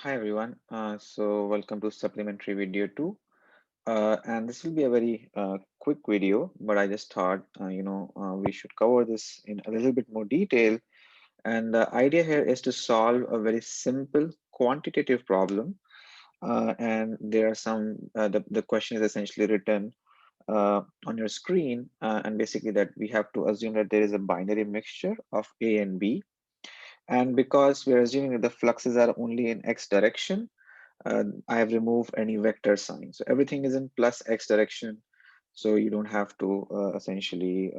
Hi everyone. So welcome to supplementary video 2. And this will be a very quick video, but I just thought, we should cover this in a little bit more detail. And the idea here is to solve a very simple quantitative problem. And there are the question is essentially written on your screen. And basically that we have to assume that there is a binary mixture of A and B. And because we're assuming that the fluxes are only in X direction, I have removed any vector sign. So everything is in plus X direction. So you don't have to essentially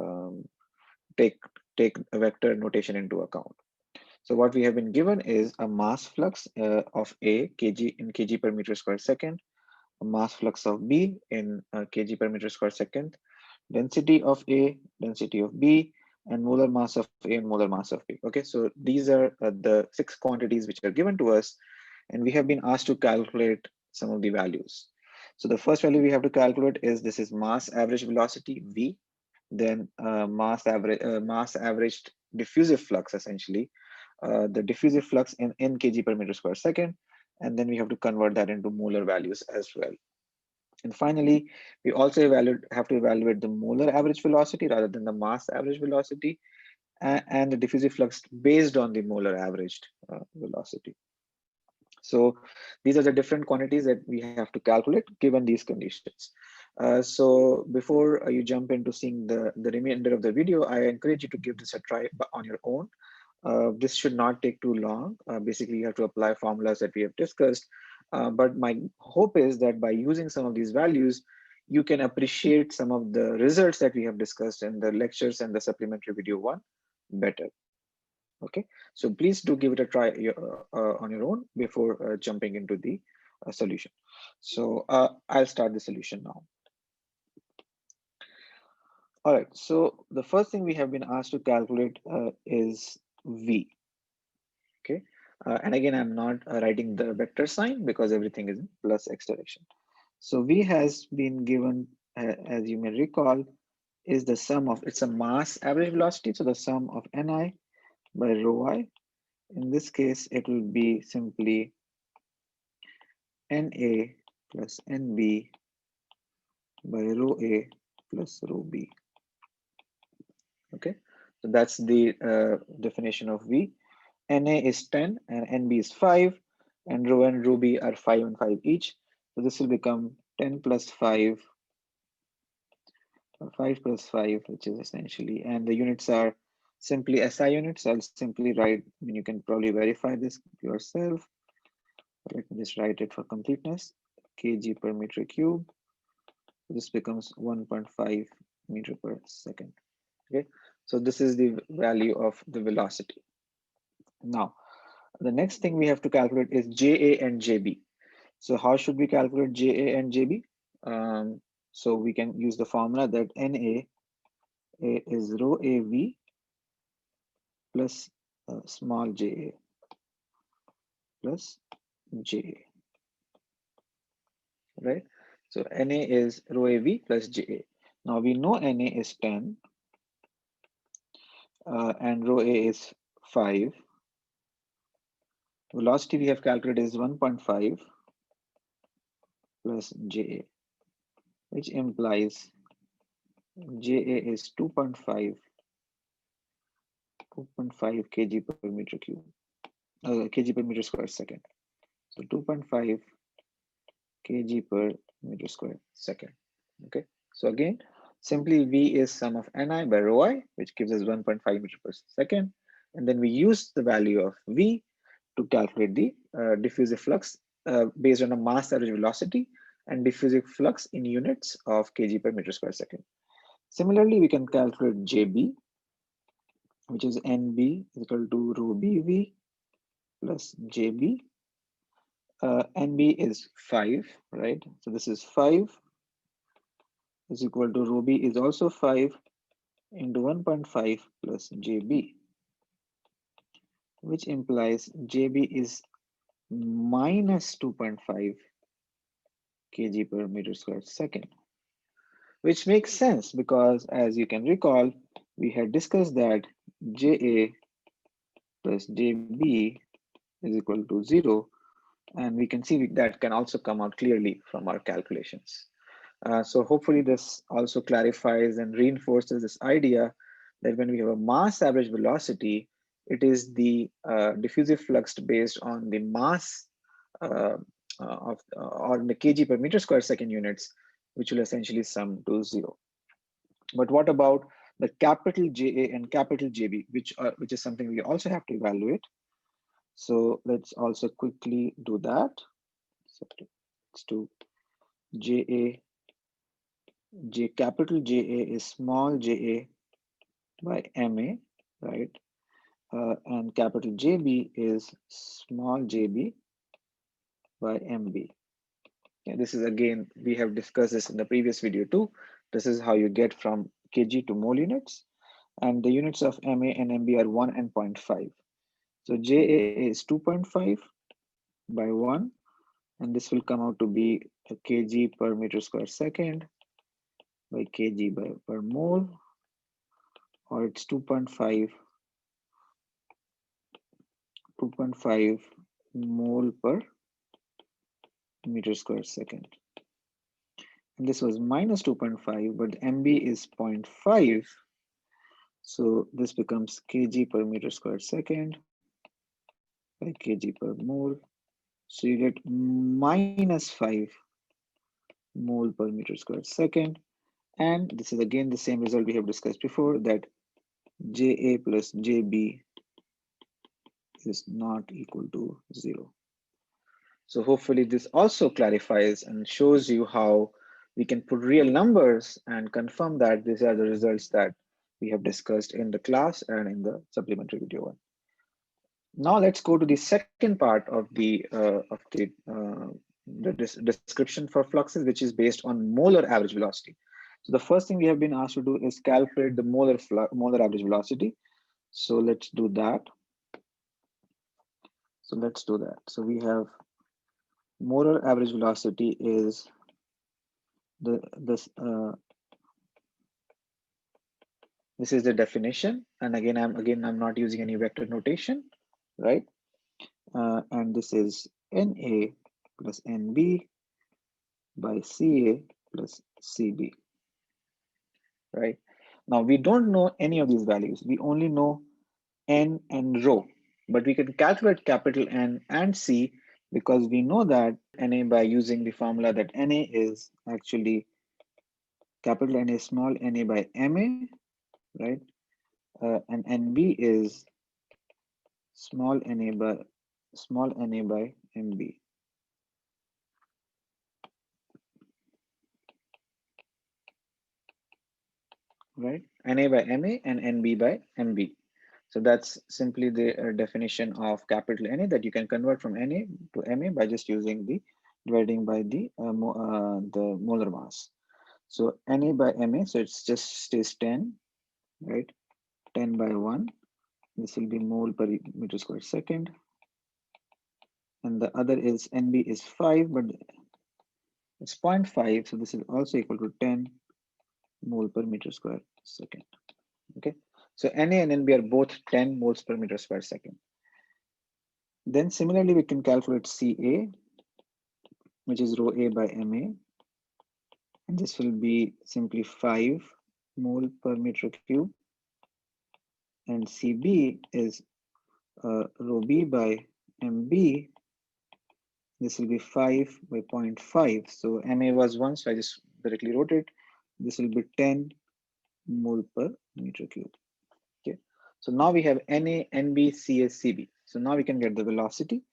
take, take a vector notation into account. So what we have been given is a mass flux of A kg per meter square second, a mass flux of B in kg per meter square second, density of A, density of B, and molar mass of A and molar mass of B. Okay, so these are the 6 quantities which are given to us, and we have been asked to calculate some of the values. So the first value we have to calculate is this is mass average velocity V, then mass averaged diffusive flux essentially, the diffusive flux in n kg per meter square second, and then we have to convert that into molar values as well. And finally, we also have to evaluate the molar average velocity rather than the mass average velocity and the diffusive flux based on the molar averaged velocity. So these are the different quantities that we have to calculate given these conditions. So before you jump into seeing the remainder of the video, I encourage you to give this a try on your own. This should not take too long. Basically, you have to apply formulas that we have discussed. But my hope is that by using some of these values, you can appreciate some of the results that we have discussed in the lectures and the supplementary video 1 better. Okay, so please do give it a try on your own before jumping into the solution. So I'll start the solution now. All right, so the first thing we have been asked to calculate is V. Okay, and again, I'm not writing the vector sign because everything is in plus X direction. So V has been given, as you may recall, is the sum of, it's a mass average velocity. So the sum of Ni by rho I. In this case, it will be simply Na plus Nb by rho A plus rho B. Okay, so that's the definition of V. Na is 10 and Nb is 5, and rho and rho B are 5 and 5 each. So this will become 10 plus 5, 5 plus 5, which is essentially, and the units are simply SI units. I'll simply write, I mean, you can probably verify this yourself. Let me just write it for completeness. Kg per meter cube. This becomes 1.5 meter per second. Okay, so this is the value of the velocity. Now, the next thing we have to calculate is JA and JB. So how should we calculate JA and JB? So we can use the formula that Na is rho AV plus small ja plus ja, right? So Na is rho AV plus ja. Now we know Na is 10 and rho A is 5. Velocity we have calculated is 1.5 plus ja, which implies ja is 2.5 kg per meter cube, kg per meter square second. So 2.5 kg per meter square second. Okay, so again, simply V is sum of Ni by rho I, which gives us 1.5 meter per second. And then we use the value of V to calculate the diffusive flux based on a mass average velocity and diffusive flux in units of kg per meter square second. Similarly, we can calculate JB, which is NB is equal to rho BV plus JB. NB is 5, right? So this is 5 is equal to rho B is also 5 into 1.5 plus JB, which implies JB is minus 2.5 kg per meter square second, which makes sense because as you can recall, we had discussed that JA plus JB is equal to 0 And we can see that can also come out clearly from our calculations. So hopefully this also clarifies and reinforces this idea that when we have a mass average velocity, it is the diffusive flux based on the mass uh, or the kg per meter square second units, which will essentially sum to zero. But what about the capital JA and capital JB, which is something we also have to evaluate. So let's also quickly do that. So let's do JA. Capital JA is small JA by MA, right? And capital JB is small JB by MB. Yeah, this is again, we have discussed this in the previous video too. This is how you get from kg to mole units. And the units of MA and MB are 1 and zero point 0.5. So JA is 2.5 by 1, and this will come out to be a kg per meter square second by kg by per mole, or it's 2.5 mole per meter square second. And this was minus 2.5, but MB is 0.5. So this becomes kg per meter square second by kg per mole. So you get minus 5 mole per meter square second. And this is again the same result we have discussed before, that JA plus JB is not equal to 0. So hopefully this also clarifies and shows you how we can put real numbers and confirm that these are the results that we have discussed in the class and in the supplementary video one. Now let's go to the second part of the description for fluxes, which is based on molar average velocity. So the first thing we have been asked to do is calculate the molar average velocity. So let's do that. So we have molar average velocity is this is the definition, and I'm not using any vector notation, right? And this is NA plus NB by CA plus CB, right? Now we don't know any of these values. We only know N and rho, but we can calculate capital N and C because we know that NA by using the formula that NA is actually capital N is small NA by MA, right? And NB is small NA by MB, right? NA by MA and NB by MB. So that's simply the definition of capital NA that you can convert from NA to MA by just using the dividing by the molar mass. So NA by MA, so it's just stays 10, right? 10 by 1. This will be mole per meter square second. And the other is NB is 5, but it's 0.5. So this is also equal to 10 mole per meter square second. Okay. So NA and NB are both 10 moles per meter square second. Then similarly, we can calculate CA, which is rho A by MA. And this will be simply 5 mole per meter cube. And CB is rho B by MB. This will be 5 by 0.5. So MA was 1, so I just directly wrote it. This will be 10 mole per meter cube. Okay. So now we have NA, NB, CA, CB. So now we can get the velocity.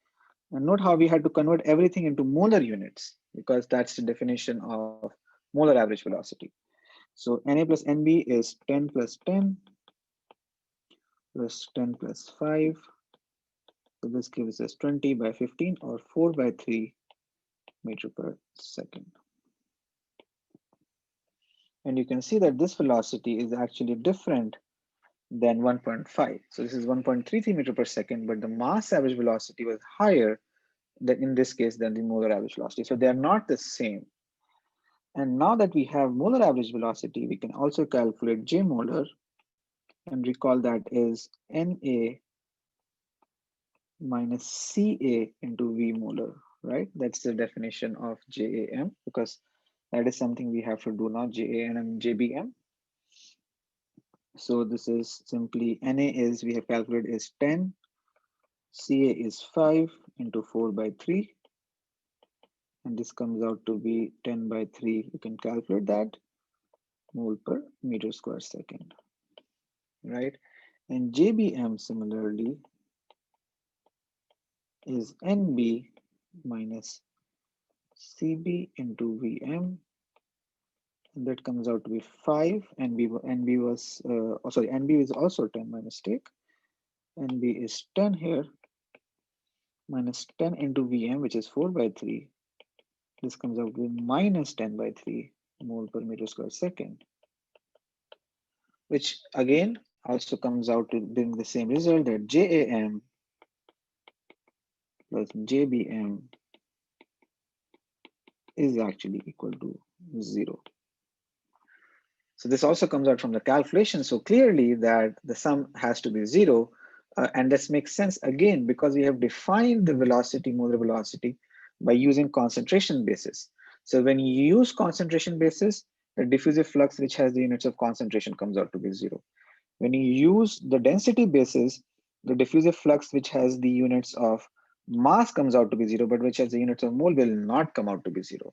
And note how we had to convert everything into molar units because that's the definition of molar average velocity. So NA plus NB is 10 plus 10 plus 10 plus 5. So this gives us 20 by 15 or 4 by 3 meter per second. And you can see that this velocity is actually different than 1.5. So this is 1.33 meter per second, but the mass average velocity was higher than in this case than the molar average velocity. So they are not the same. And now that we have molar average velocity, we can also calculate J molar and recall that is NA minus Ca into V molar, right? That's the definition of JAM because that is something we have to do now, JAM and JBM. So this is simply Na is, we have calculated is 10, Ca is 5 into 4 by 3, and this comes out to be 10 by 3. You can calculate that, mole per meter square second, right? And JBM similarly is NB minus CB into VM, and that comes out to be 5. NB was, oh, sorry, NB is also 10, my mistake. NB is 10 here, minus 10 into VM, which is 4 by 3. This comes out to be minus 10 by 3 mole per meter square second, which again also comes out to being the same result that JAM plus JBM is actually equal to 0. So this also comes out from the calculation. So clearly that the sum has to be 0. And this makes sense again, because we have defined the velocity, molar velocity, by using concentration basis. So when you use concentration basis, the diffusive flux, which has the units of concentration, comes out to be 0. When you use the density basis, the diffusive flux, which has the units of mass, comes out to be 0, but which has the units of mole will not come out to be 0.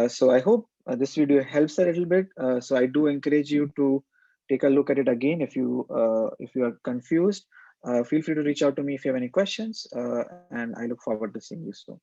So I hope this video helps a little bit. So I do encourage you to take a look at it again if you are confused. Feel free to reach out to me if you have any questions, and I look forward to seeing you soon.